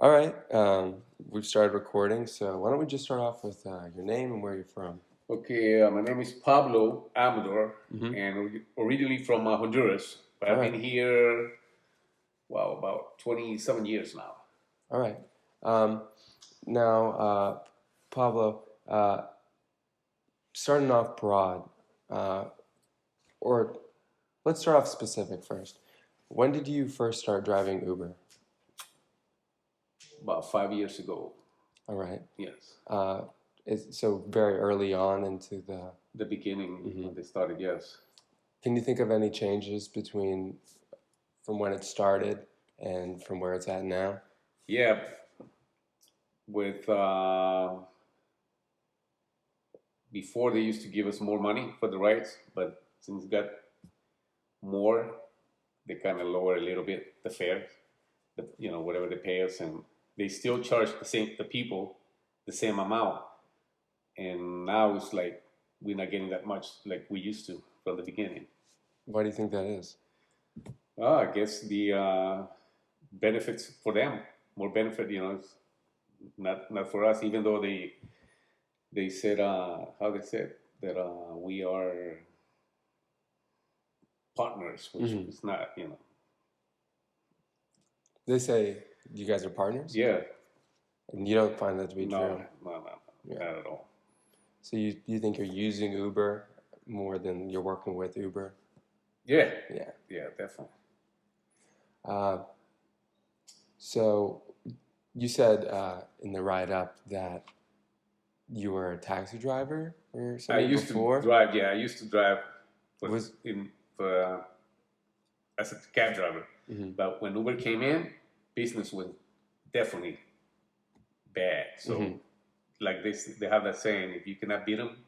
All right, we've started recording, so why don't we just start off with your name and where you're from? Okay, my name is Pablo Amador, Mm-hmm. and originally from Honduras, but All I've right, been here, wow, about 27 years now. all right. Um, now, Pablo, starting off broad, uh, or let's start off specific first. When did you first start driving Uber? About 5 years ago, All right. yes. So very early on into the. The beginning Mhm. when they started, yes. Can you think of any changes between from when it started and from where it's at now? Yeah, with before they used to give us more money for the rides, but since it got more, they kind of lower a little bit the fares, whatever they pay us, and they still charge the people the same amount. And now it's like we're not getting that much like we used to from the beginning. Why do you think that is? I guess the benefits for them, more benefit, it's not for us. Even though they said how they said that we are partners, which Mhm. is not, They say you guys are partners, Yeah, and you don't find that to be no, true. no, Yeah. not at all. So you think you're using Uber more than you're working with Uber? Yeah, Yeah. yeah, definitely. Uh, so you said in the write up that you were a taxi driver or I something used to before. drive. Yeah, I used to drive for, Was for as a cab driver. Mhm. But when Uber came in, business was definitely bad. So, Mhm. like they have that saying: if you cannot beat them,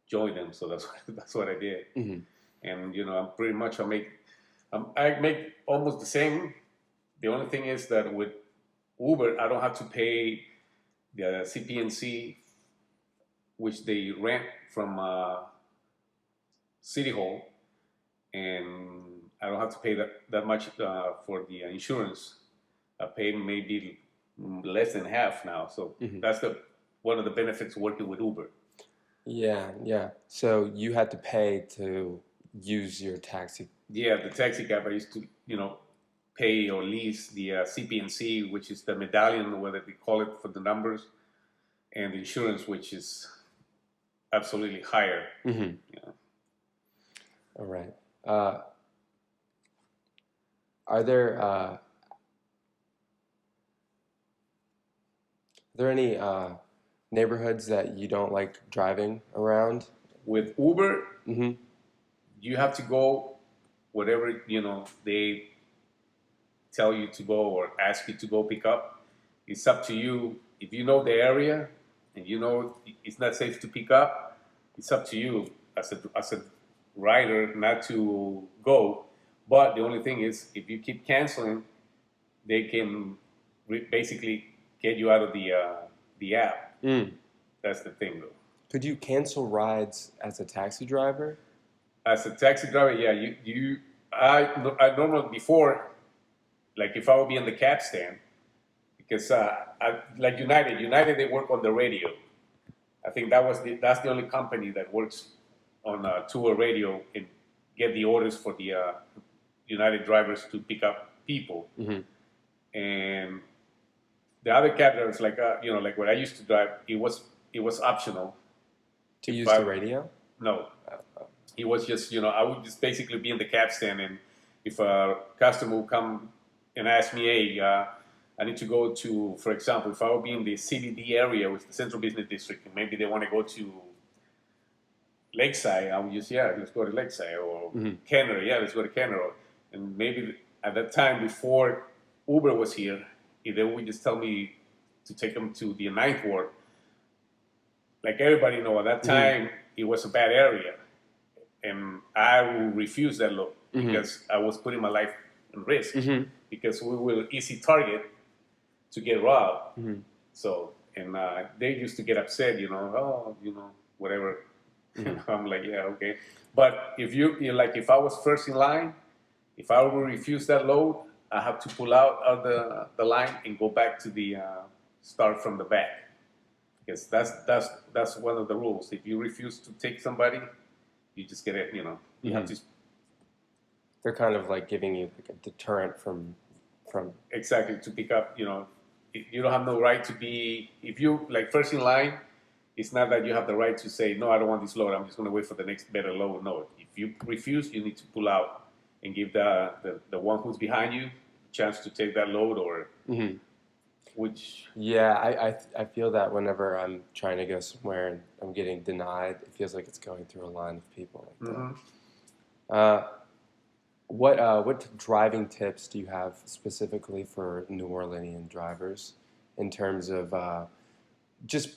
join them. So that's that's what I did. Mhm. And I'm pretty much I make almost the same. The only thing is that with Uber, I don't have to pay the CPNC, which they rent from City Hall, and I don't have to pay that much for the insurance. I pay maybe less than half now. So Mhm. that's the one of the benefits working with Uber. Yeah, yeah. So you had to pay to use your taxi. Yeah, the taxi cab I used to pay or lease the CPNC, which is the medallion, or whether they call it for the numbers, and the insurance, which is absolutely higher. Mhm. Yeah. All right. Uh, are there any neighborhoods that you don't like driving around? With Uber, Mm-hmm. you have to go whatever they tell you to go or ask you to go pick up. It's up to you. If you know the area and you know it's not safe to pick up, it's up to you as a rider not to go. But the only thing is, if you keep canceling, they can basically get you out of the app. Mm. That's the thing, though. Could you cancel rides as a taxi driver? As a taxi driver, yeah, I normally before, like if I would be in the cab stand, because like United they work on the radio. I think that's the only company that works on tour radio and get the orders for the United drivers to pick up people. Mm-hmm. And the other cab drivers, like like when I used to drive, it was optional. To If use the I radio? No, Oh. it was just I would just basically be in the cab stand, and if a customer would come and ask me, hey, I need to go to, for example, if I would be in the CBD area with the Central Business District, and maybe they want to go to Lakeside, I would just, yeah, let's go to Lakeside, or Mm-hmm. Kenner, yeah, let's go to Kenner. And maybe at that time, before Uber was here, if they would just tell me to take them to the Ninth Ward, like everybody know, at that Mm-hmm. time, it was a bad area. And I will refuse that look Mm-hmm. because I was putting my life in risk, Mm-hmm. because we were easy target to get robbed. Mm-hmm. So, and they used to get upset, oh, whatever. Mm-hmm. And I'm like, yeah, okay. But if like, if I was first in line, if I would refuse that load, I have to pull out of the line and go back to the start from the back. Because that's one of the rules. If you refuse to take somebody, you just get it. You know, you have to They're kind of like giving you like a deterrent from. exactly to pick up. You know, you don't have no right to be if you like first in line. It's not that you have the right to say no. I don't want this load. I'm just going to wait for the next better load. No, if you refuse, you need to pull out and give the one who's behind you a chance to take that load or which. Yeah, I feel that whenever I'm trying to go somewhere and I'm getting denied, it feels like it's going through a line of people like that. What driving tips do you have specifically for New Orleanian drivers in terms of just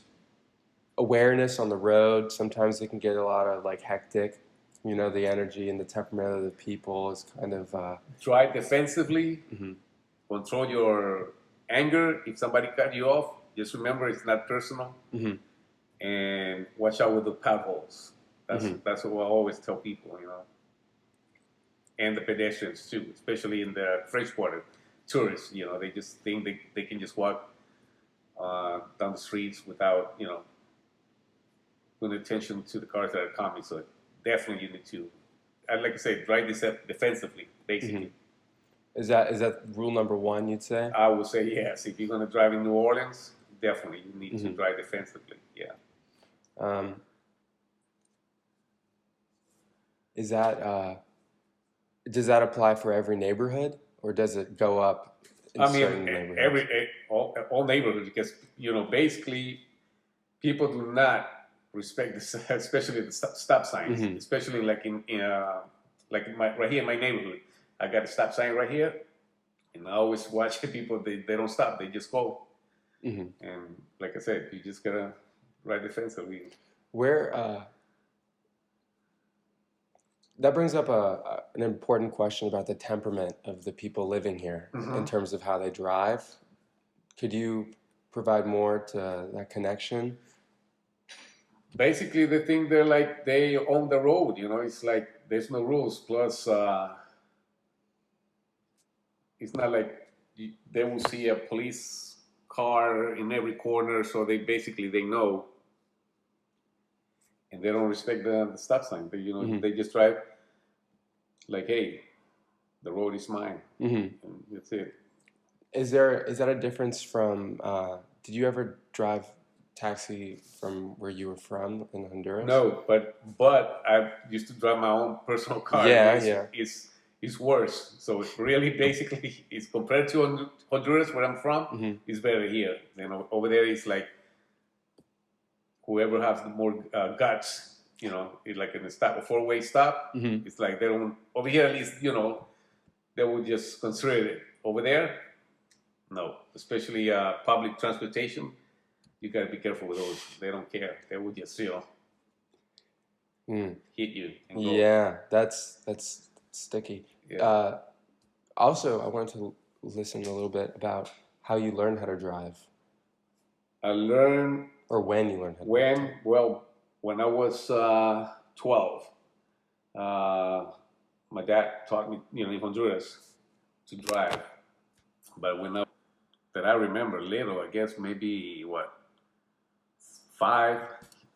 awareness on the road? Sometimes it can get a lot of like hectic. You know, the energy and the temperament of the people is kind of Drive defensively. Control your anger. If somebody cut you off, just remember it's not personal. And watch out with the potholes. That's what I always tell people, you know. And the pedestrians too, especially in the freshwater tourists. You know, they just think they can just walk down the streets without, you know, putting attention to the cars that are coming. So definitely you need to, like I said, drive defensively, basically. Is that rule number one, you'd say? I would say yes. If you're going to drive in New Orleans, definitely you need to drive defensively. Yeah. Is that does that apply for every neighborhood, or does it go up in certain neighborhoods? All neighborhoods, because you know basically people do not respect especially the stop signs, especially like right here in my neighborhood. I got a stop sign right here, and I always watch people. They don't stop; they just go. And like I said, you just gotta ride defensively. Where that brings up an important question about the temperament of the people living here in terms of how they drive. Could you provide more to that connection? Basically, they think they own the road. You know, it's like there's no rules. Plus, it's not like they will see a police car in every corner, so they know, and they don't respect the stop sign. They just drive like, hey, the road is mine, and that's it. Is that a difference from? Did you ever drive taxi from where you were from in Honduras? No, but I used to drive my own personal car. Yeah. It's worse. So it's really basically it's compared to Honduras where I'm from, it's better here. You know, over there it's like whoever has the more guts. You know, it's like in a four-way stop. It's like they don't over here at least. You know, they would just consider it. Over there, no. Especially public transportation, you gotta be careful with those. They don't care. They would just hit you. And go. Yeah, that's sticky. Yeah. Also, I wanted to listen a little bit about how you learned how to drive. I learned. Or when you learned how to drive. Well, when I was 12, my dad taught me, you know, in Honduras to drive. But that I remember little, I guess maybe 5,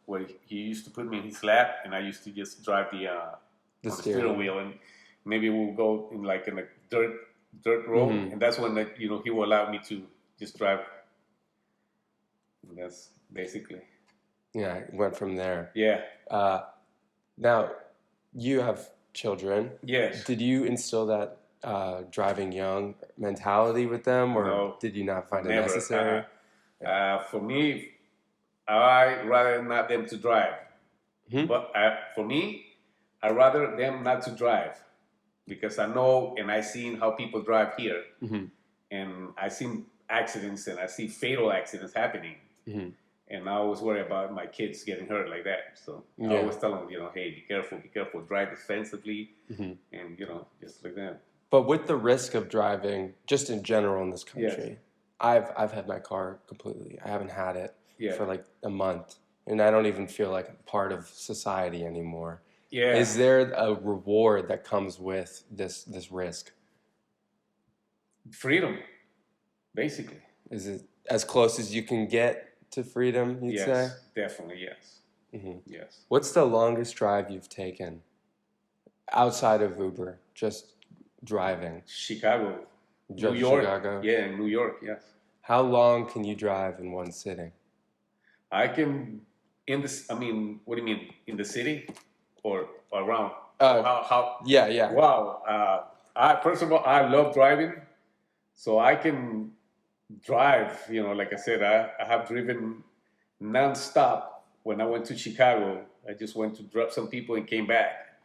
where he used to put me in his lap, and I used to just drive the steering wheel, and maybe we'll go in a dirt road, and that's when he will allow me to just drive. And that's basically. Yeah, it went from there. Yeah. Now, you have children. Yes. Did you instill that driving young mentality with them, or no, did you not find never. It necessary? For me, I'd rather not them to drive. But for me, I'd rather them not to drive, because I know and I've seen how people drive here, and I've seen accidents and I see fatal accidents happening. And I always worry about my kids getting hurt like that. So I always tell them, hey, be careful, drive defensively, and just like that. But with the risk of driving, just in general in this country, I've had my car completely. I haven't had it for like a month, and I don't even feel like a part of society anymore. Yeah. Is there a reward that comes with this risk? freedom, basically. Is it as close as you can get to freedom, you'd say? Yes, definitely, yes. Hmm. Yes. What's the longest drive you've taken outside of Uber? Just driving. Chicago, You New drove to York. Chicago? Yeah, New York, yes. How long can you drive in one sitting? I can, in this, I mean, what do you mean? In the city or around? Uh, Or how, Yeah, yeah. wow. First of all, I love driving. So I can drive, like I said, I have driven nonstop when I went to Chicago. I just went to drop some people and came back.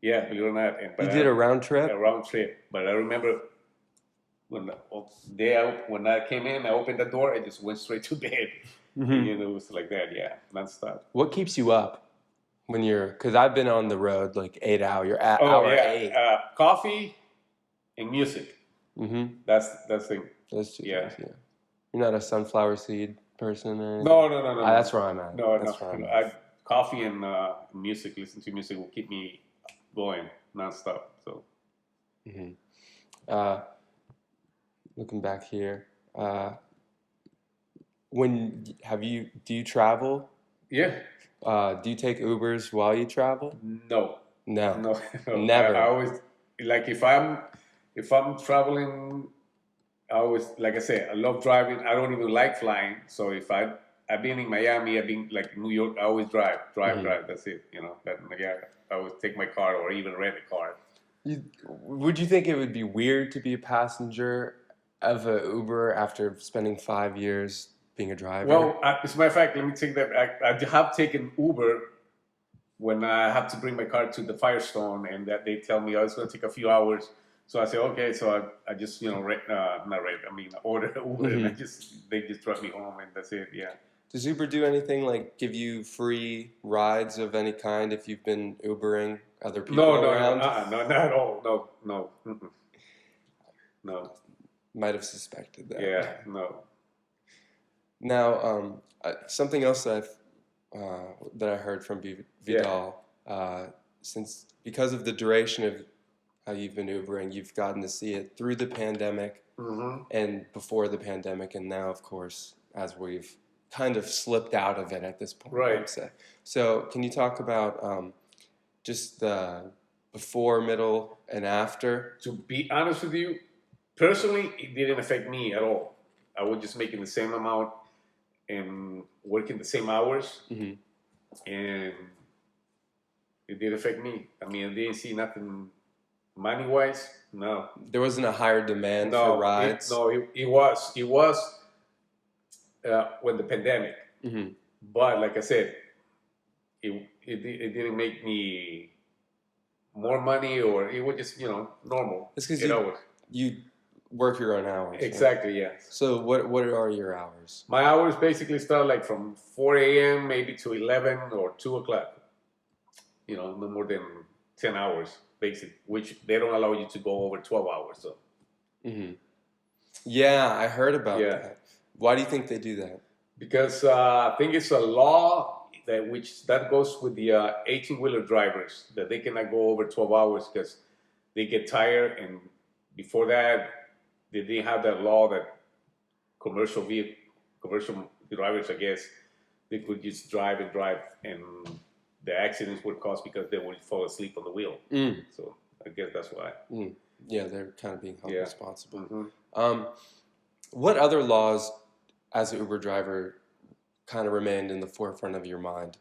Yeah, believe it or not. You did a round A trip? round trip. But I remember when I came in, I opened the door, I just went straight to bed. Hmm. It was like that, yeah, nonstop. What keeps you up when you're? Because I've been on the road like 8 hours. You're at Oh hour yeah, 8. coffee and music. Mm-hmm. That's the Those two yeah. things. Yeah. You're not a sunflower seed person or anything? No. That's where I'm at. No, That's where I'm at. coffee and music. Listen to music will keep me going nonstop. So Hmm. Uh, looking back here, do you travel? yeah, Do you take Ubers while you travel? no, No, no, no. I never. always like if I'm traveling. I always like I say I love driving. I don't even like flying. So if I've been in Miami, I've been like New York. I always drive. Hmm. That's it. Yeah, I always take my car or even rent a car. Would you think it would be weird to be a passenger of a Uber after spending 5 years being a driver? Well, as a matter of fact, let me take that. I have taken Uber when I have to bring my car to the Firestone, and that they tell me, oh, it's going to take a few hours. So I say, okay. So I just, order Uber, and they just drop me home, and that's it. Yeah. Does Uber do anything like give you free rides of any kind if you've been Ubering other people around? No, not at all. No, no. Might have suspected that. Yeah, no. Now, something else that I heard from Vidal, because of the duration of how you've been Ubering, you've gotten to see it through the pandemic and before the pandemic, and now, of course, as we've kind of slipped out of it at this point, Right. I would say. So, can you talk about just the before, middle, and after? To be honest with you, personally, it didn't affect me at all. I was just making the same amount and working the same hours, Mm-hmm. and it did affect me. I mean, I didn't see nothing money wise. No, There wasn't a higher demand for rides. It was when the pandemic. Mm-hmm. But like I said, it didn't make me more money, or it was just normal. It's because 8 hours. you work your own hours. Right? Exactly. Yes. So what are your hours? My hours basically start like from 4 a.m. maybe to 11 or 2 o'clock. No more than 10 hours, basic, which they don't allow you to go over 12 hours. So. Mm-hmm. Yeah, I heard about Yeah. that. Why do you think they do that? Because I think it's a law that goes with the 18-wheeler drivers that they cannot go over 12 hours because they get tired. And before that, they didn't have that law that commercial drivers, I guess, they could just drive, and the accidents would cause because they would fall asleep on the wheel. So I guess that's why. Yeah, they're kind of being held responsible. Mm-hmm. What other laws, as an Uber driver, kind of remained in the forefront of your mind?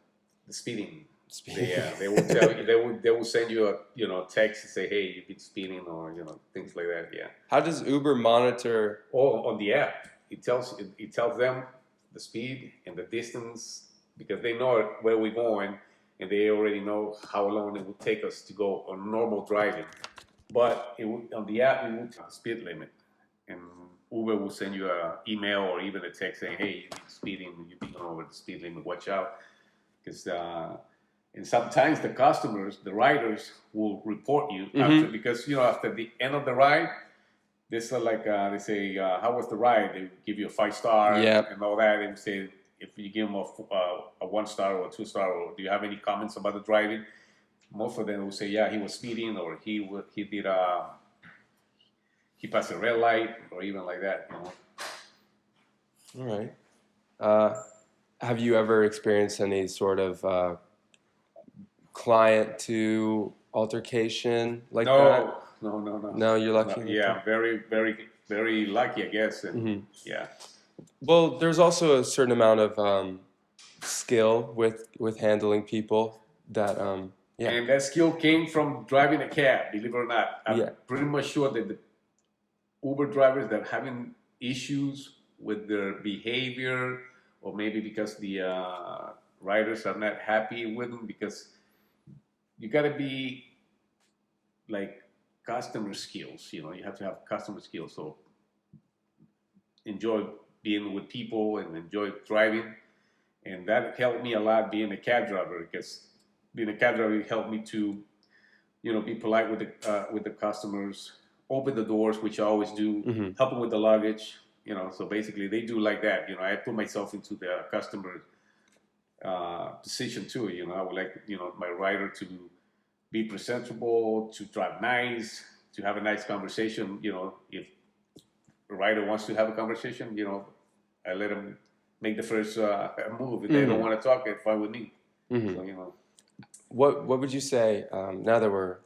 The speeding. Speeding. Yeah, they will tell you. They will send you a text to say, "Hey, you've been speeding," or things like that. Yeah. How does Uber monitor? Oh, on the app, it tells them the speed and the distance because they know where we're going, and they already know how long it would take us to go on normal driving. But on the app, it will tell the speed limit, and Uber will send you an email or even a text saying, "Hey, you've been speeding. You've been going over the speed limit. Watch out." Because and sometimes the customers, the riders, will report you after, because after the end of the ride, they say, "How was the ride?" They give you a 5-star and all that, and say if you give them a 1-star or a 2-star, or do you have any comments about the driving? Most of them will say, "Yeah, he was speeding," or he he passed a red light or even like that. All right. Uh, have you ever experienced any sort of client to altercation like that? No. No, you're lucky. No, yeah, very lucky, I guess. And yeah. Well, there's also a certain amount of skill with handling people that yeah. And that skill came from driving a cab, believe it or not. I'm pretty much sure that the Uber drivers that are having issues with their behavior, or maybe because the riders are not happy with them, because you got to be like customer skills. You have to have customer skills. So enjoy being with people and enjoy driving, and that helped me a lot being a cab driver, because being a cab driver helped me to be polite with the customers, open the doors, which I always do, help them with the luggage. So basically they do like that. I put myself into the customer position too. I would like my rider to be presentable, to drive nice, to have a nice conversation. If the rider wants to have a conversation, I let them make the first move. If they don't want to talk, it's fine with me. So What would you say, now that we're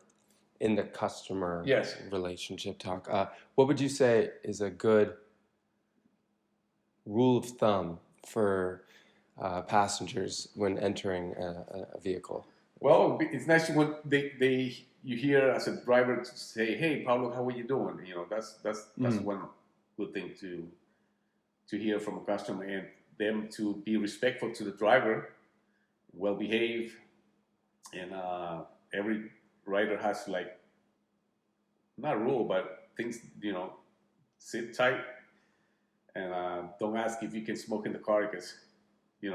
in the customer Yes. relationship talk, what would you say is a good rule of thumb for passengers when entering a vehicle? Well, it's nice when you hear as a driver to say, "Hey, Pablo, how are you doing?" That's one good thing to hear from a customer, and them to be respectful to the driver, well behaved, and every rider has like not a rule, but things sit tight, and don't ask if you can smoke in the car, because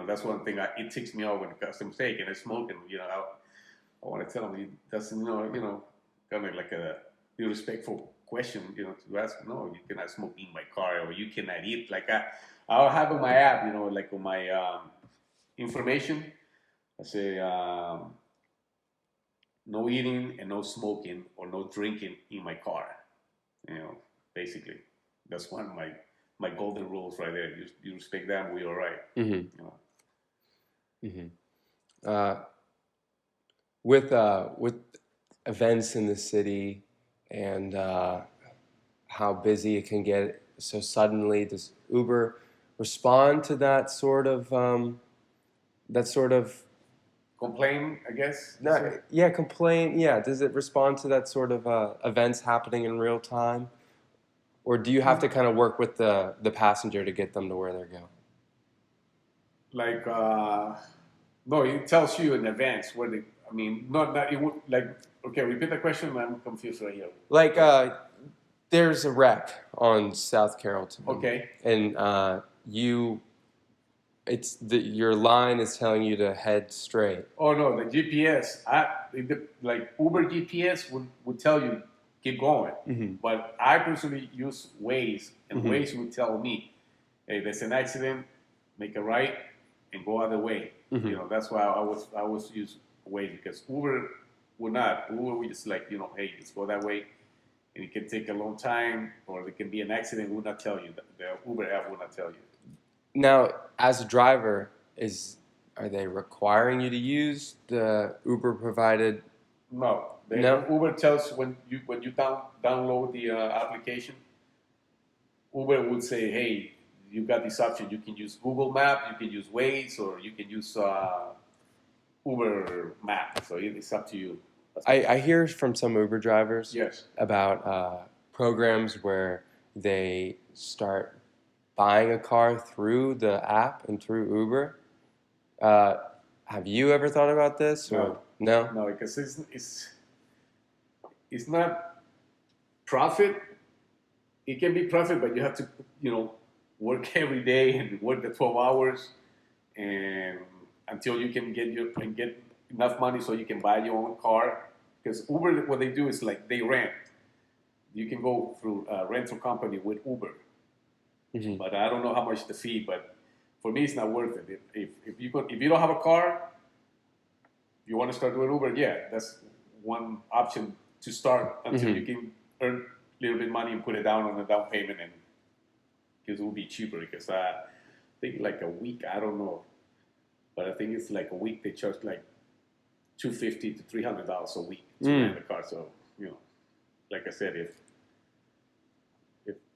that's one thing it ticks me off when the customers say, "Can I smoke?" And I want to tell them, it doesn't kind of like a respectful question, to ask. No, you cannot smoke in my car, or you cannot eat. Like I'll have on my app, like on my information, I say no eating and no smoking or no drinking in my car. Basically, that's one of my golden rules right there. You respect that, we're all right. With events in the city and how busy it can get so suddenly, does Uber respond to that sort of Complain, I guess? Complain. Yeah, does it respond to that sort of events happening in real time? Or do you have to kind of work with the passenger to get them to where they're going? Like, no, it tells you in advance where they, not that it would, like, okay, repeat the question, I'm confused right here. Like, there's a wreck on South Carrollton. Okay. And your line is telling you to head straight. Oh no, the GPS, like Uber GPS would tell you keep going, but I personally use Waze, and Waze would tell me, hey, there's an accident, make a right and go other way. That's why I was use Waze, because Uber would not. Uber would just like, hey, just go that way, and it can take a long time, or there can be an accident. It would not tell you. The Uber app would not tell you. Now, as a driver, are they requiring you to use the Uber provided? No. No? Uber tells when you download the application, Uber would say, hey, you got this option. You can use Google Map, you can use Waze, or you can use Uber Map. So it's up to you. I hear from some Uber drivers Yes. about programs where they start buying a car through the app and through Uber. Have you ever thought about this? No. No? No, because it's not profit. It can be profit, but you have to, work every day and work the 12 hours, and until you can get enough money so you can buy your own car. Because Uber, what they do is like they rent. You can go through a rental company with Uber, but I don't know how much the fee. But for me, it's not worth it. If you don't have a car, you want to start doing Uber, yeah, that's one option to start until you can earn little bit money and put it down on the down payment, and because it will be cheaper. Because I think like a week, I don't know, but I think it's like a week they charge like $250 to $300 a week to rent the car. So like I said, if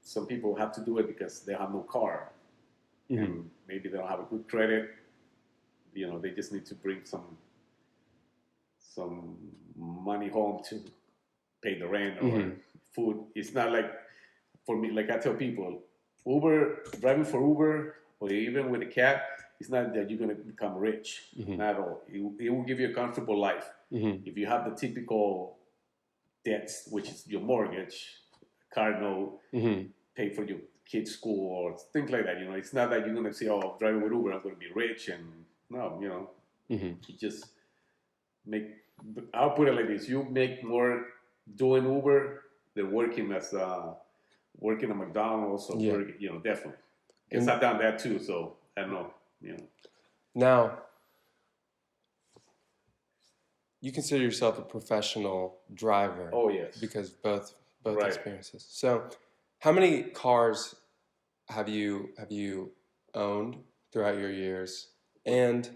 some people have to do it because they have no car, and maybe they don't have a good credit, they just need to bring some money home to pay the rent or food. It's not like, for me, like I tell people, driving for Uber or even with a cab, it's not that you're going to become rich. Not at all. It will give you a comfortable life. If you have the typical debts, which is your mortgage, car note, pay for your kids' school or things like that. It's not that you're going to say, oh, driving with Uber, I'm going to be rich. And no, you just I'll put it like this. You make more doing Uber than working at McDonald's or Burger, definitely. Because I've done that too, so I know, Now, you consider yourself a professional driver. Oh, yes. Because both experiences. So, how many cars have you owned throughout your years? And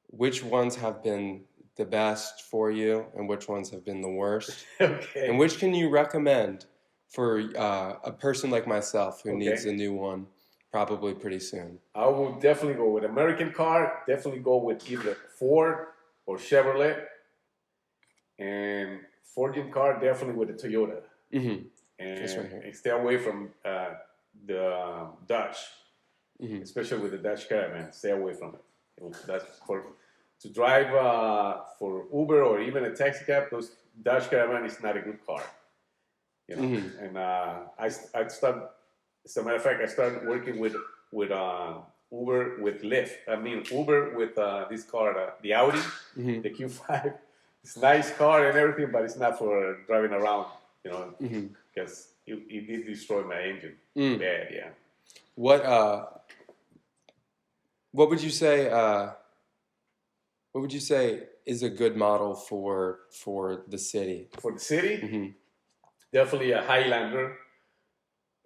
which ones have been the best for you, and which ones have been the worst? Okay. And which can you recommend for a person like myself who needs a new one probably pretty soon? I will definitely go with American car. Definitely go with either Ford or Chevrolet. And Fortune car, definitely with the Toyota. And stay away from the Dutch, especially with the Dutch Caravan. Stay away from it. That's to drive for Uber or even a taxi cab. Those Dutch Caravan is not a good car. And I started. As a matter of fact, I started working with Uber with Lyft. I mean Uber with this car, the Audi, the Q5. It's a nice car and everything, but it's not for driving around. Because it did destroy my engine. Bad, yeah. What would you say? What would you say is a good model for the city? For the city, definitely a Highlander,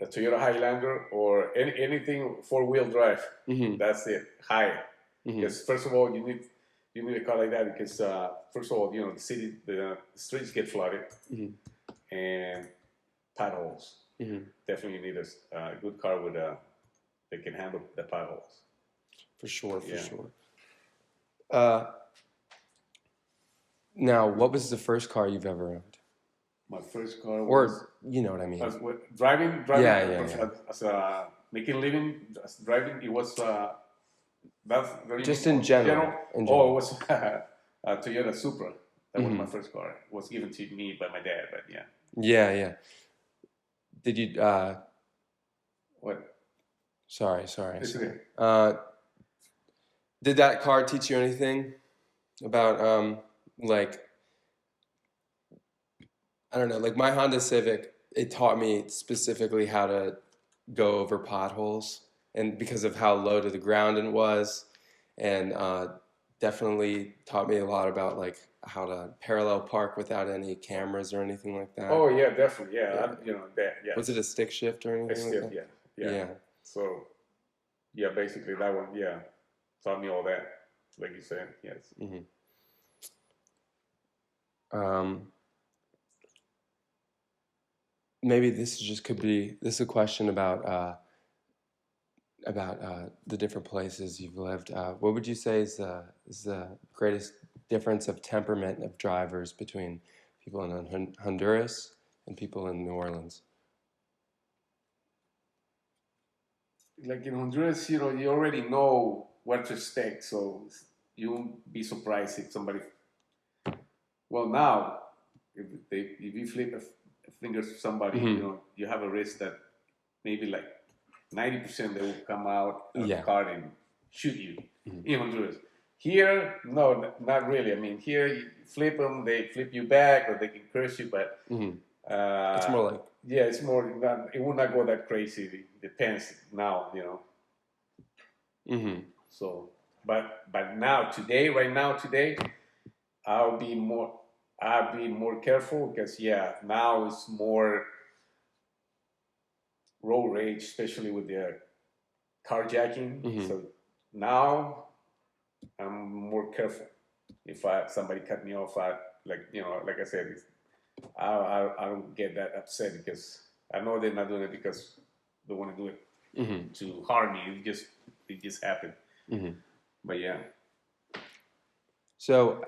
a Toyota Highlander, or anything 4-wheel drive. That's it, high. Because first of all, you need a car like that because first of all, the streets get flooded and potholes. Definitely need a good car with that can handle the potholes. For sure. Now, what was the first car you've ever owned? My first car was... Or, you know what I mean. Driving. Yeah. As making a living, driving, it was... that's very... Just in general. It was a Toyota Supra. That was my first car. It was given to me by my dad, but yeah. Yeah. Did you... What? Sorry. Did that car teach you anything about, I don't know, like my Honda Civic, it taught me specifically how to go over potholes, and because of how low to the ground it was, and definitely taught me a lot about like how to parallel park without any cameras or anything like that. Oh yeah, definitely, yeah. Yeah. Was it a stick shift or anything? A stick, yeah. So, yeah, basically that one, taught me all that, like you said, yes. Maybe this is a question about the different places you've lived. What would you say is the greatest difference of temperament of drivers between people in Honduras and people in New Orleans? Like in Honduras, you already know what to expect, so you won't be surprised if somebody. Well, now if you flip a finger to somebody, you have a risk that maybe like 90% they will come out of the car and shoot you in Honduras. Here, no, not really. I mean, here you flip them, they flip you back, or they can curse you, but it's more like it's more. It will not go that crazy. It depends now, So, but now today, I'll be more careful because now it's more road rage, especially with the carjacking. Mhm. So now I'm more careful. If somebody cut me off, like I said, I don't get that upset because I know they're not doing it because they want to do it Mhm. to harm me. It just happened. Mhm. But yeah, So,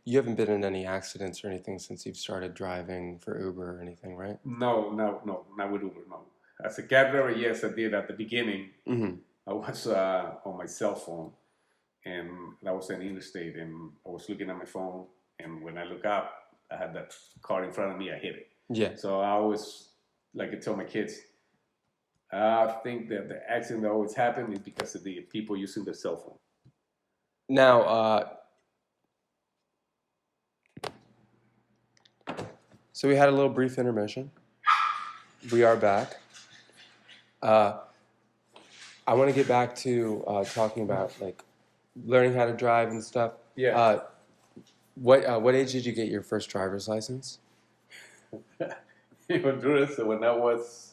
you haven't been in any accidents or anything since you've started driving for Uber or anything, right? no, not with Uber. No, as a cab driver, yes, I did at the beginning. Mhm. I was on my cell phone, and I was in the interstate, and I was looking at my phone, and when I look up, I had that car in front of me. I hit it. Yeah. So I always like to tell my kids, I think that the accident that always happen is because of the people using their cell phone. Now, so we had a little brief intermission. We are back. Uh, I want to get back to talking about like learning how to drive and stuff. Yeah. What age did you get your first driver's license? In Honduras, when I was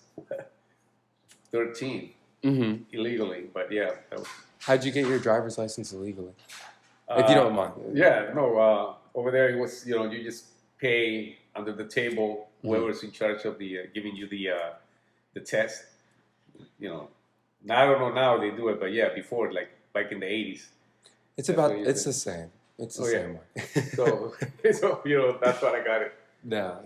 13, Mm-hmm. illegally, but yeah. How'd you get your driver's license illegally? If you don't mind. Yeah, no, over there it was, you just pay under the table whoever's in charge of the giving you the test. You know, now, I don't know now they do it, but yeah, before, like back in the 80s. It's That's about what you it's did. the same. It's the Oh, yeah. same way. So, that's what I got it. No.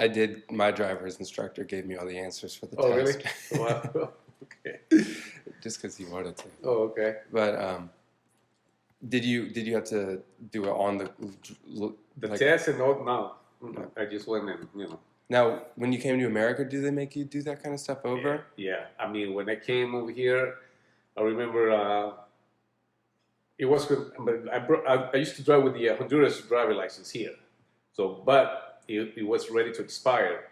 I did. My driver's instructor gave me all the answers for the Oh, test. really? Wow. Okay. Just because he wanted to. Oh, okay. But did you have to do it on The like, test and all, no. I just went and. Now, when you came to America, do they make you do that kind of stuff over? Yeah. I mean, when I came over here, I remember it was good, but I used to drive with the Honduras driver license here. So, but it was ready to expire.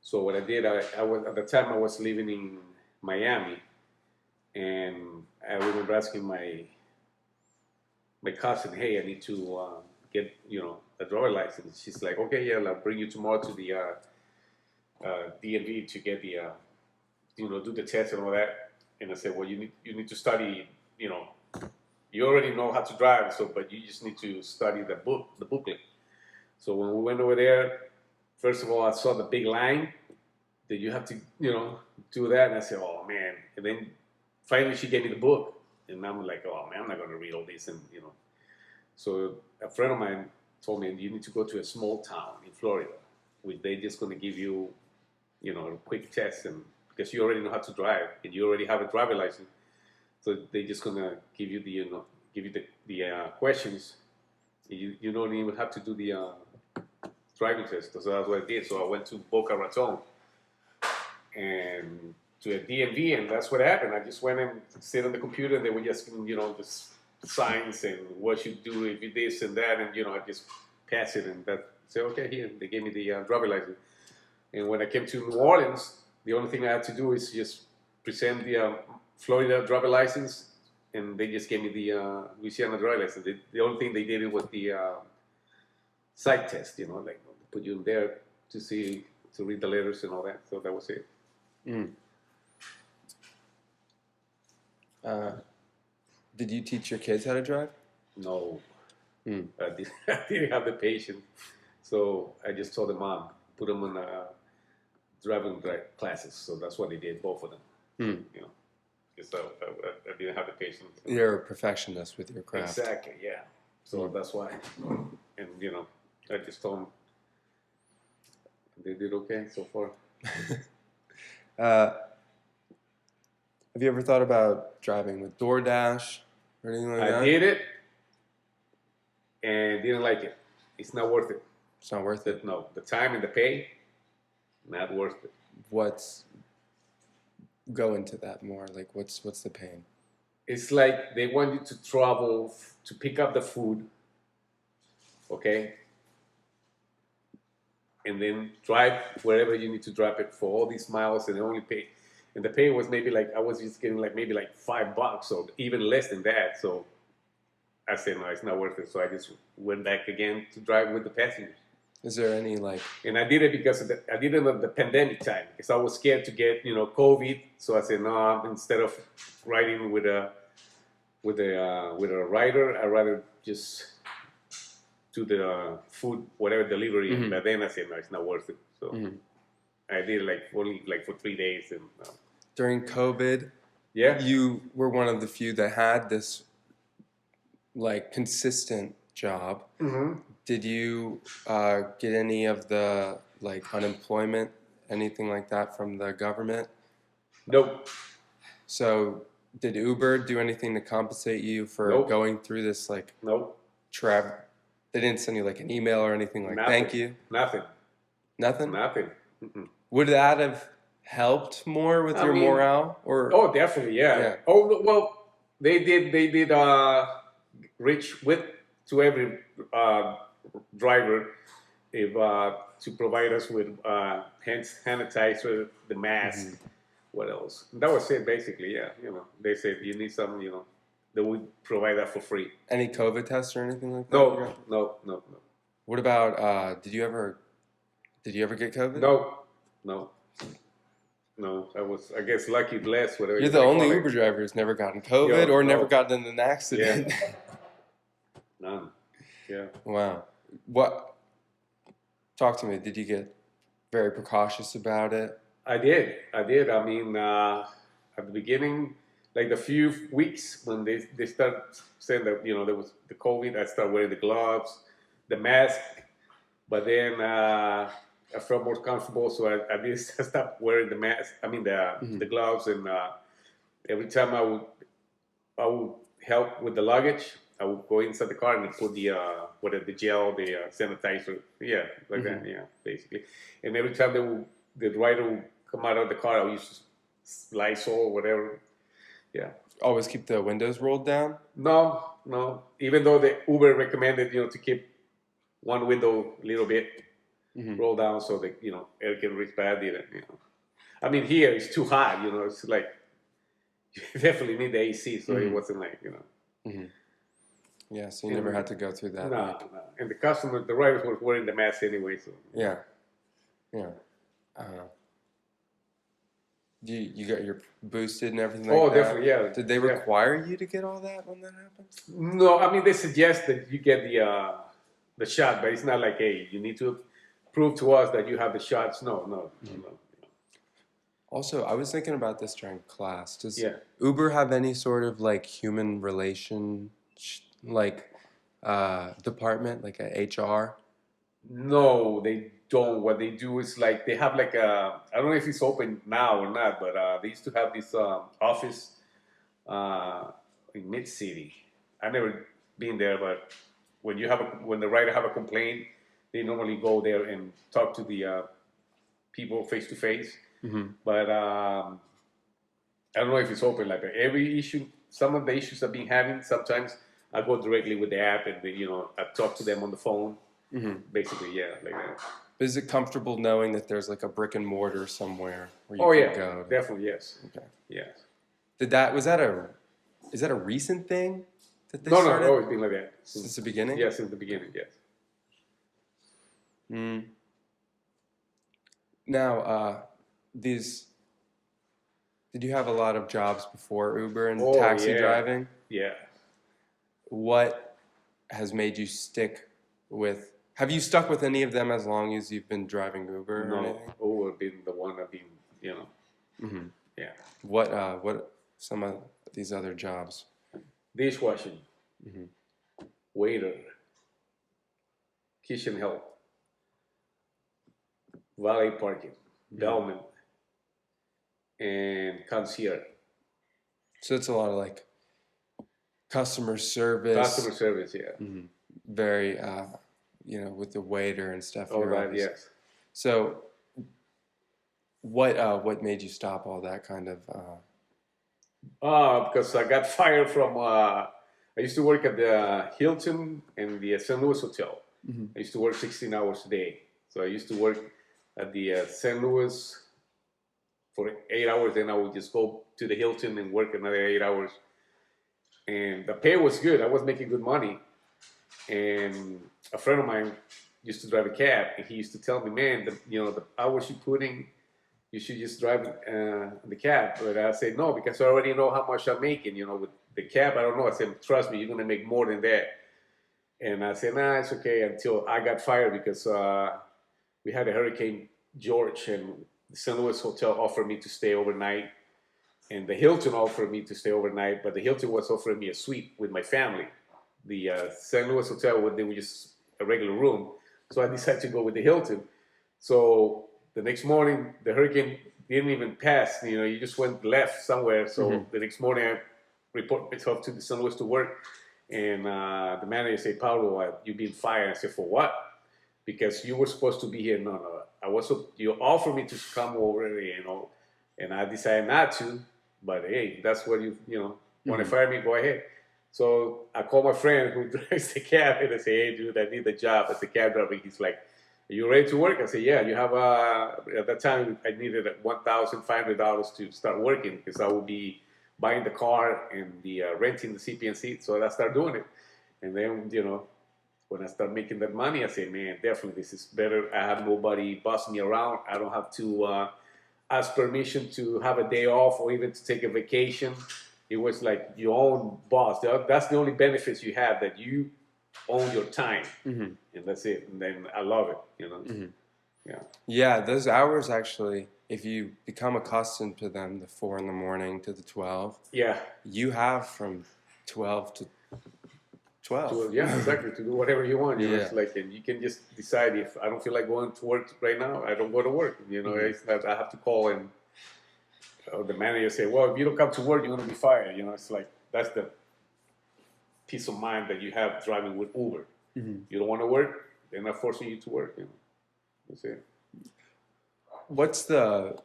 So what I did, I was at the time I was living in Miami, and I remember asking my cousin, "Hey, I need to get a driver license." She's like, "Okay, yeah, I'll bring you tomorrow to the DMV to get the do the test and all that." And I said, "Well, you need to study, you already know how to drive, so but you just need to study the booklet." So when we went over there, first of all, I saw the big line that you have to, do that. And I said, "Oh, man." And then finally she gave me the book. And I'm like, "Oh, man, I'm not going to read all this." And, So a friend of mine told me, "You need to go to a small town in Florida, where they're just going to give you, a quick test. And because you already know how to drive and you already have a driver license. So they're just going to give you the questions. You don't even have to do the driving test." So that's what I did. So I went to Boca Raton and to a DMV, and that's what happened. I just went and sit on the computer, and they were just giving, the signs and what you do if you this and that, and I just pass it, and that say, "Okay, here." They gave me the driver license, and when I came to New Orleans, the only thing I had to do is just present the Florida driver license, and they just gave me the Louisiana driver license. The only thing they did was the site test, like put you in there to read the letters and all that. So that was it. Mm. Did you teach your kids how to drive? No, Mm. I didn't have the patience. So I just told the mom, put them on driving classes. So that's what they did, both of them. Mm. Because I didn't have the patience. You're a perfectionist with your craft. Exactly, yeah. So that's why. And, I just told them they did okay so far. Have you ever thought about driving with DoorDash or anything like that? I did it and didn't like it. It's not worth it. It's not worth it. No, the time and the pay, not worth it. Go into that more. Like, what's the pain? It's like they want you to travel to pick up the food, okay? And then drive wherever you need to drive it for all these miles, and they only pay. And the pay was maybe like, I was just getting like maybe like $5 or even less than that. So I said, no, it's not worth it. So I just went back again to drive with the passengers. Is there any like? And I did it because I did it at the pandemic time because I was scared to get COVID. So I said no. Instead of riding with a rider, I'd rather just do the food whatever delivery. Mm-hmm. But then I said no, it's not worth it. So I did it only for 3 days and. During COVID, Yeah. you were one of the few that had this like consistent job. Mm-hmm. Did you get any of the like unemployment, anything like that from the government? Nope. So did Uber do anything to compensate you for Nope. going through this like Nope. travel? They didn't send you like an email or anything like Nothing. thank you? Nothing. Nothing? Nothing. Mm-mm. Would that have helped more with your morale? Or Oh, definitely, yeah. Oh, well, they did reach with to every driver if to provide us with hand sanitizer, the mask. What else? That was it, basically. Yeah, they said you need some, they would provide that for free. Any COVID tests or anything like that? No. What about? Did you ever get COVID? No. I guess lucky less, whatever. You're the only Uber driver who's never gotten COVID or never gotten in an accident. Yeah. None. Yeah. Wow. What? Talk to me. Did you get very precautious about it? I did. I mean, at the beginning, like the few weeks when they start saying that there was the COVID, I started wearing the gloves, the mask, but then I felt more comfortable, so I did stop wearing the mask. I mean the gloves, and every time I would help with the luggage, I would go inside the car and put the gel, the sanitizer, like that, basically. And every time the rider would come out of the car, I would use Lysol, whatever. Yeah. Always keep the windows rolled down? No. Even though the Uber recommended, to keep one window a little bit roll down so that air can reach bad. I mean, here it's too hot. It's like you definitely need the AC, so it wasn't like Yeah, so you never had to go through that. No. And the riders were wearing the mask anyway. So yeah. You got your boosted and everything like that? Oh, definitely, yeah. Did they require you to get all that when that happened? No, I mean, they suggest that you get the shot, but it's not like, hey, you need to prove to us that you have the shots. No. Also, I was thinking about this during class. Does Uber have any sort of like human relation department, like a HR? No, they don't. What they do is like they have like I don't know if it's open now or not, but they used to have this office in Mid City. I've never been there, but when the rider have a complaint, they normally go there and talk to the people face to face. But I don't know if it's open. Like every issue, some of the issues I've been having, sometimes I go directly with the app and I talk to them on the phone. Basically, like that. Is it comfortable knowing that there's like a brick and mortar somewhere where you can go? Definitely, yes. Okay. Yes. Is that a recent thing that they started? No, it's always been like that. Since the beginning? Yes, since the beginning, yes. Now, did you have a lot of jobs before Uber and taxi driving? Yeah. What has made you stick with? Have you stuck with any of them as long as you've been driving Uber? No, or anything? Uber been the one I've been, Yeah. What some of these other jobs? Dishwashing, waiter, kitchen help, valet parking, bellman, and concierge. So it's a lot of like customer service. Customer service, yeah. Very, with the waiter and stuff. Oh, right, yes. So, what made you stop all that kind of? Because I got fired from. I used to work at the Hilton and the St. Louis Hotel. I used to work 16 hours a day. So I used to work at the St. Louis for 8 hours. Then I would just go to the Hilton and work another 8 hours. And the pay was good. I was making good money. And a friend of mine used to drive a cab, and he used to tell me, man, the hours you put in, you should just drive the cab. But I said, no, because I already know how much I'm making, with the cab. I don't know. I said, trust me, you're going to make more than that. And I said, nah, it's okay, until I got fired because we had a Hurricane George, and the St. Louis Hotel offered me to stay overnight, and the Hilton offered me to stay overnight, but the Hilton was offering me a suite with my family. The St. Louis Hotel, they were just a regular room. So I decided to go with the Hilton. So the next morning, the hurricane didn't even pass. You just went left somewhere. So the next morning, I report myself to the St. Louis to work. And the manager said, Paulo, you've been fired. I said, for what? Because you were supposed to be here. No. You offered me to come over, and I decided not to. But hey, that's what you want to fire me, go ahead. So I called my friend who drives the cab, and I say, hey, dude, I need a job as a cab driver. He's like, are you ready to work? I said, yeah. You have at that time, I needed $1,500 to start working because I would be buying the car and the renting the CPN seat. So I started doing it. And then, when I start making that money, I say, man, definitely this is better. I have nobody bossing me around. I don't have to ask permission to have a day off or even to take a vacation. It was like your own boss. That's the only benefits you have, that you own your time, and that's it. And then I love it, Yeah. Yeah, those hours actually, if you become accustomed to them, the 4 in the morning to the 12, Yeah. you have from 12 to 12. Yeah, exactly. To do whatever you want. It's Yeah. like, and you can just decide, if I don't feel like going to work right now, I don't go to work. It's not, I have to call, and the manager say, well, if you don't come to work, you're going to be fired. It's like, that's the peace of mind that you have driving with Uber. You don't want to work, they're not forcing you to work. That's it. What's the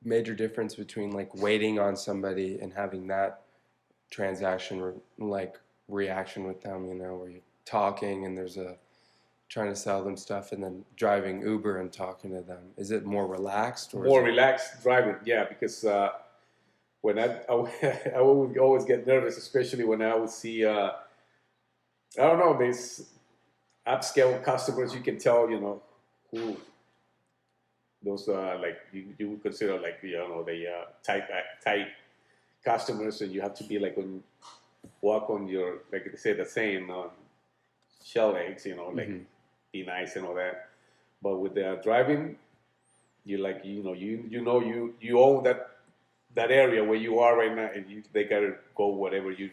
major difference between like waiting on somebody and having that transaction reaction with them, where you're talking and there's trying to sell them stuff, and then driving Uber and talking to them? Is it more relaxed? Or more relaxed driving, yeah, because when I would always get nervous, especially when I would see, I don't know, these upscale customers. You can tell, who those like you would consider like the tight customers, and you have to be like walk on your, like they say the saying, on shell eggs, like be nice and all that. But with the driving, you like you own that area where you are right now, and they gotta go whatever you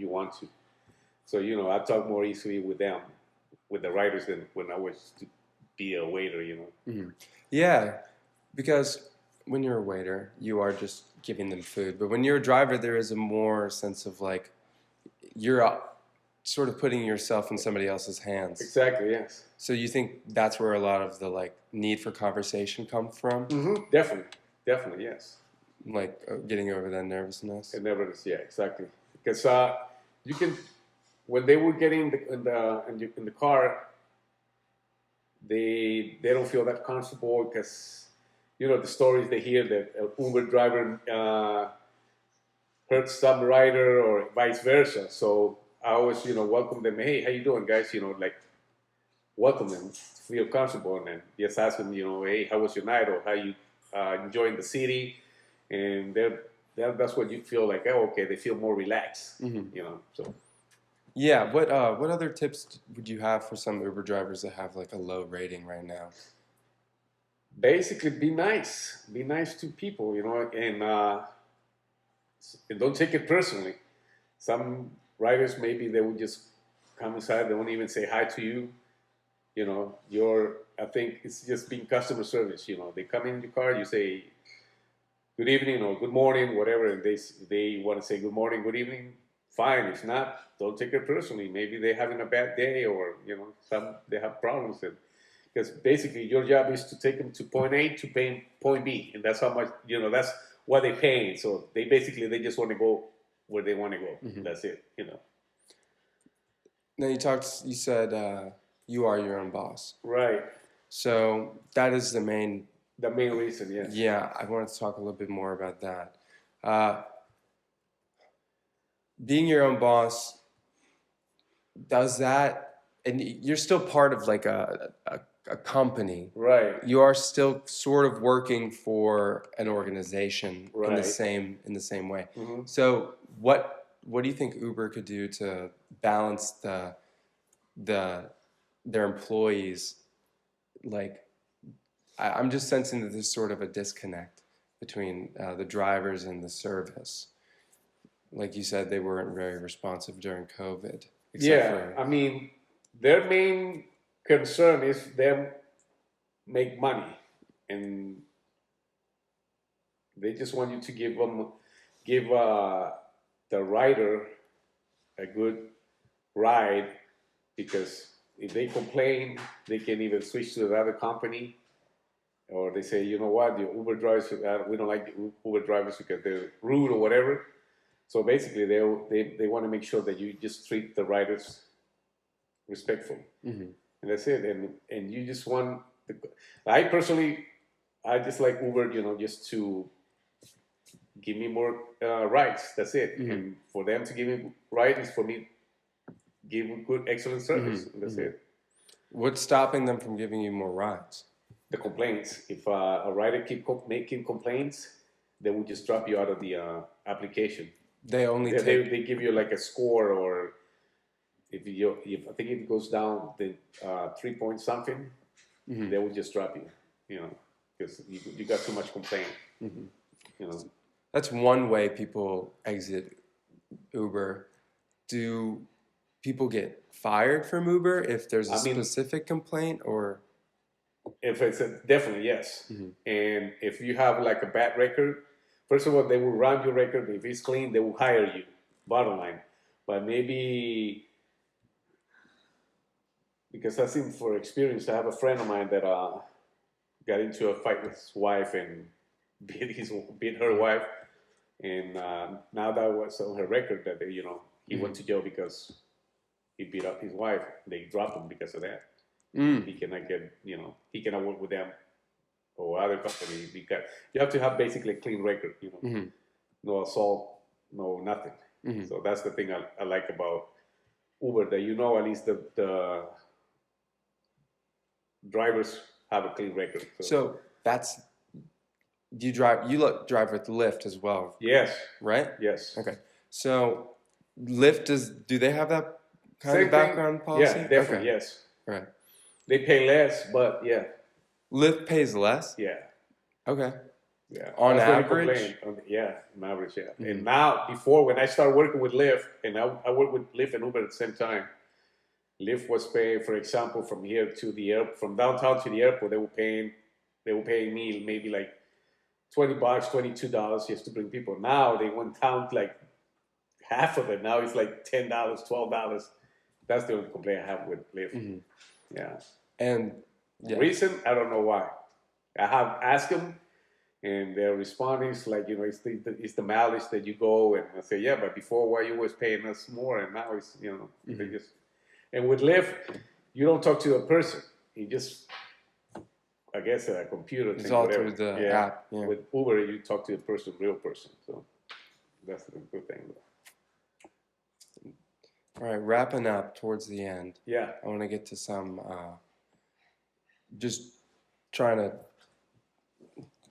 want to. So I talk more easily with them, with the riders, than when I was to be a waiter. Yeah, because when you're a waiter, you are just giving them food. But when you're a driver, there is a more sense of like you're sort of putting yourself in somebody else's hands. Exactly. Yes. So you think that's where a lot of the like need for conversation comes from? Definitely, yes. Like getting over that nervousness. And nervousness, yeah, exactly. Because you can, when they were getting in the car, they don't feel that comfortable because the stories they hear that an Uber driver hurt some rider or vice versa. So I always welcome them. Hey, how you doing, guys? Like welcome them, feel comfortable, and then just ask them, hey, how was your night, or how you enjoying the city, and that's what you feel like. Oh, okay, they feel more relaxed, So. Yeah. What other tips would you have for some Uber drivers that have like a low rating right now? Basically, be nice. Be nice to people, and don't take it personally. Some riders, maybe they would just come inside. They won't even say hi to you. I think it's just being customer service. They come in your car, you say good evening or good morning, whatever, and they want to say good morning, good evening. Fine. If not, don't take it personally. Maybe they're having a bad day, or they have problems. Because basically your job is to take them to point A to point B, and that's how much that's what they're paying. So they just want to go where they want to go. That's it. Now you said you are your own boss. Right. So that is the main reason, yes. Yeah, I wanted to talk a little bit more about that. Being your own boss, does that and you're still part of like a company. Right. You are still sort of working for an organization in Right. the same way. Mm-hmm. So what do you think Uber could do to balance their employees? Like, I'm just sensing that there's sort of a disconnect between the drivers and the service. Like you said, they weren't very responsive during COVID. Yeah, I mean, their main concern is them make money, and they just want you to give the rider a good ride, because if they complain, they can either switch to another company, or they say, you know what, the Uber drivers, we don't like the Uber drivers because they're rude or whatever. So basically, they want to make sure that you just treat the riders respectful, Mm-hmm. and that's it. And you just want. I personally, I just like Uber, just to give me more rides. That's it. Mm-hmm. And for them to give me rides is for me give good, excellent service. Mm-hmm. And that's Mm-hmm. it. What's stopping them from giving you more rides? The complaints. If a rider keep making complaints, they will just drop you out of the application. They only they give you like a score, or if I think it goes down the 3 point something, mm-hmm. they will just drop you. Because you got too much complaint. Mm-hmm. That's one way people exit Uber. Do people get fired from Uber if there's a specific complaint, or? If it's definitely yes. Mm-hmm. And if you have like a bad record, first of all, they will run your record. If it's clean, they will hire you. Bottom line. But maybe, because I think for experience, I have a friend of mine that got into a fight with his wife and beat her wife, and now that was on her record that he mm-hmm. went to jail because he beat up his wife. They dropped him because of that. He cannot get, he cannot work with them or other companies, because you have to have basically a clean record, mm-hmm. no assault, no nothing. Mm-hmm. So that's the thing I like about Uber, that at least the drivers have a clean record. So that's, you drive with Lyft as well? Yes. Right? Yes. Okay. So Lyft, do they have that kind of background policy? Yeah, definitely, okay. Yes. Right. They pay less, but yeah. Lyft pays less? Yeah. Okay. Yeah. On average? Yeah, on average, yeah. Mm-hmm. And now, before, when I started working with Lyft, and I worked with Lyft and Uber at the same time, Lyft was paying, for example, from here to the airport, from downtown to the airport, they were paying me maybe like $20, $22 just to bring people. Now they went down to like half of it. Now it's like $10, $12. That's the only complaint I have with Lyft. Mm-hmm. Yeah. And yeah. Reason, I don't know why. I have asked them, and their response is like, it's the mileage that you go, and I say, yeah, but before, why you was paying us more, and now it's, mm-hmm. they just. And with Lyft, you don't talk to a person. You just, I guess, a computer. It's all through the app. Yeah. With Uber, you talk to a person, real person. So that's the good thing. All right, wrapping up towards the end. Yeah. I want to get to some, just trying to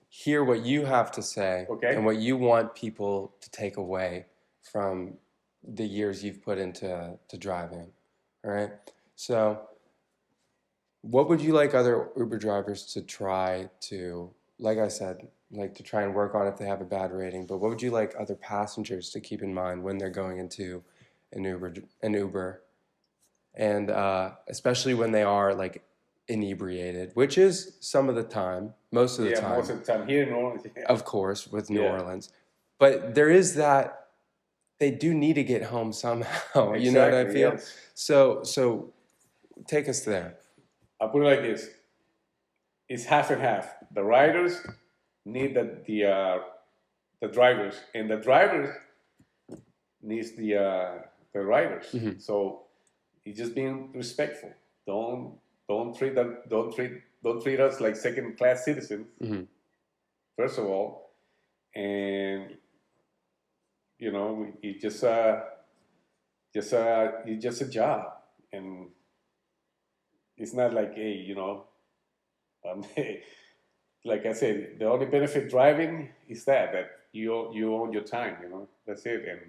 hear what you have to say, okay. and what you want people to take away from the years you've put into driving. All right. So what would you like other Uber drivers to try to, like I said, like to try and work on if they have a bad rating, but what would you like other passengers to keep in mind when they're going into an Uber, and especially when they are like inebriated, which is some of the time, most of the time. Yeah, most of the time here in New Orleans. Yeah. Of course, with New Orleans. But there is that, they do need to get home somehow. Exactly, you know what I feel? Yes. So take us there. I'll put it like this. It's half and half. The riders need the drivers, and the drivers needs the riders. Mm-hmm. So it's just being respectful. Don't treat us like second class citizens. Mm-hmm. First of all, and it's just a job, and it's not like, hey, um, like I said, the only benefit driving is that you own your time. That's it. And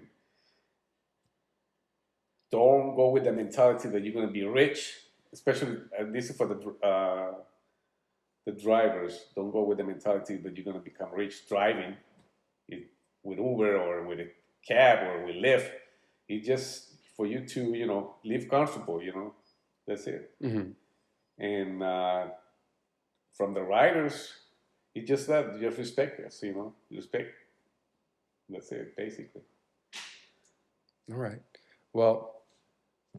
don't go with the mentality that you're going to be rich, especially this is for the drivers. Don't go with the mentality that you're going to become rich driving it, with Uber or with a cab or with Lyft. It's just for you to live comfortable. That's it. Mm-hmm. And from the riders, it's just that you just respect us. Respect. That's it, basically. All right. Well,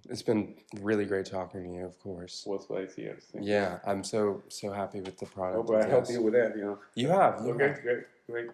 it's been really great talking to you, of course. What's nice here. Yeah, I'm so happy with the product. Hope I helped you with that. You have. Okay, great.